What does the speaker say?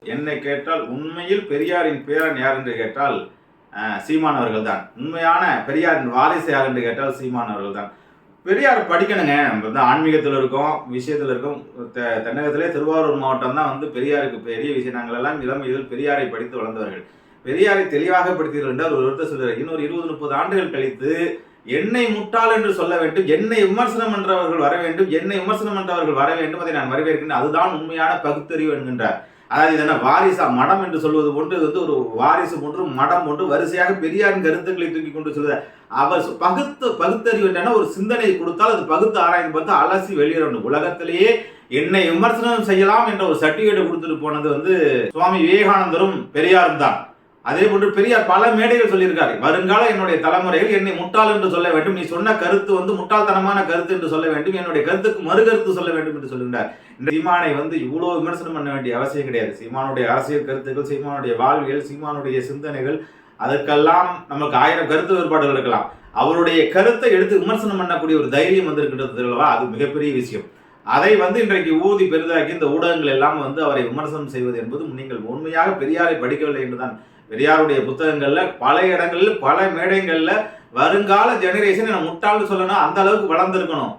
என்னை கேட்டால் உண்மையில் பெரியாரின் பேரன் யார் என்று கேட்டால் சீமான் அவர்கள் தான். உண்மையான பெரியாரின் வாரிசு யார் என்று கேட்டால் சீமான் அவர்கள் தான். பெரியார் படிக்கணுங்க. நம்ம வந்து ஆன்மீகத்தில் இருக்கோம், விஷயத்தில் இருக்கோம். தென்னகத்திலே திருவாரூர் மாவட்டம் தான் வந்து பெரியாருக்கு பெரிய விஷயம். நாங்கள் எல்லாம் இளம் இதில் பெரியாரை படித்து வளர்ந்தவர்கள். பெரியாரை தெளிவாக படித்தீர்கள் என்றால் ஒரு ஒருத்தர் சொல்கிறார், இன்னொரு 20-30 ஆண்டுகள் கழித்து என்னை முட்டாள் என்று சொல்ல வேண்டும், என்னை விமர்சனம் என்றவர்கள் வர வேண்டும், என்னை விமர்சனம் என்றவர்கள் வர வேண்டும், அதை நான் வரவேற்கிறேன். அதுதான் உண்மையான பகுத்தறிவு என்கின்றார். அதாவது இது என்ன வாரிசா மடம் என்று சொல்வது போன்று இது வந்து ஒரு வாரிசு போன்று மடம் போன்று வரிசையாக பெரியாரின் கருத்துக்களை தூக்கி கொண்டு சொல்லுவார். அவர் பகுத்தறிவு என்ற ஒரு சிந்தனை கொடுத்தால் அது பகுத்து ஆராய்ந்து பார்த்து அலசி வெளியிடணும். உலகத்திலேயே என்னை விமர்சனம் செய்யலாம் என்ற ஒரு சர்டிபிகேட் கொடுத்துட்டு போனது வந்து சுவாமி விவேகானந்தரும் பெரியாரும் தான். அதே போன்று பெரியார் பல மேடைகள் சொல்லியிருக்காரு, வருங்கால என்னுடைய தலைமுறைகள் என்னை முட்டாள் என்று சொல்ல வேண்டும், நீ சொன்ன கருத்து வந்து முட்டாள்தனமான கருத்து என்று சொல்ல வேண்டும், என்னுடைய கருத்துக்கு மறுகருத்து சொல்ல வேண்டும் என்று சொல்லுகிறார். இந்த சீமானை வந்து இவ்வளவு விமர்சனம் பண்ண வேண்டிய அவசியம் கிடையாது. சீமானுடைய அரசியல் கருத்துக்கள், சீமானுடைய வாழ்வியல், சீமானுடைய சிந்தனைகள், அதற்கெல்லாம் நமக்கு 1000 கருத்து வேறுபாடுகள் இருக்கலாம். அவருடைய கருத்தை எடுத்து விமர்சனம் பண்ணக்கூடிய ஒரு தைரியம் வந்திருக்கின்றது அல்லவா, அது மிகப்பெரிய விஷயம். அதை வந்து இன்றைக்கு ஊதி பெரிதாக்கி இந்த ஊடகங்கள் எல்லாம் வந்து அவரை விமர்சனம் செய்வது என்பது நீங்கள் உண்மையாக பெரியாரை படிக்கவில்லை என்றுதான். பெரியாருடைய புத்தகங்கள்ல பல இடங்கள்ல பல மேடைகள்ல வருங்கால ஜெனரேஷன் முட்டாள்னு சொல்லணும், அந்த அளவுக்கு வளர்ந்துருக்கணும்.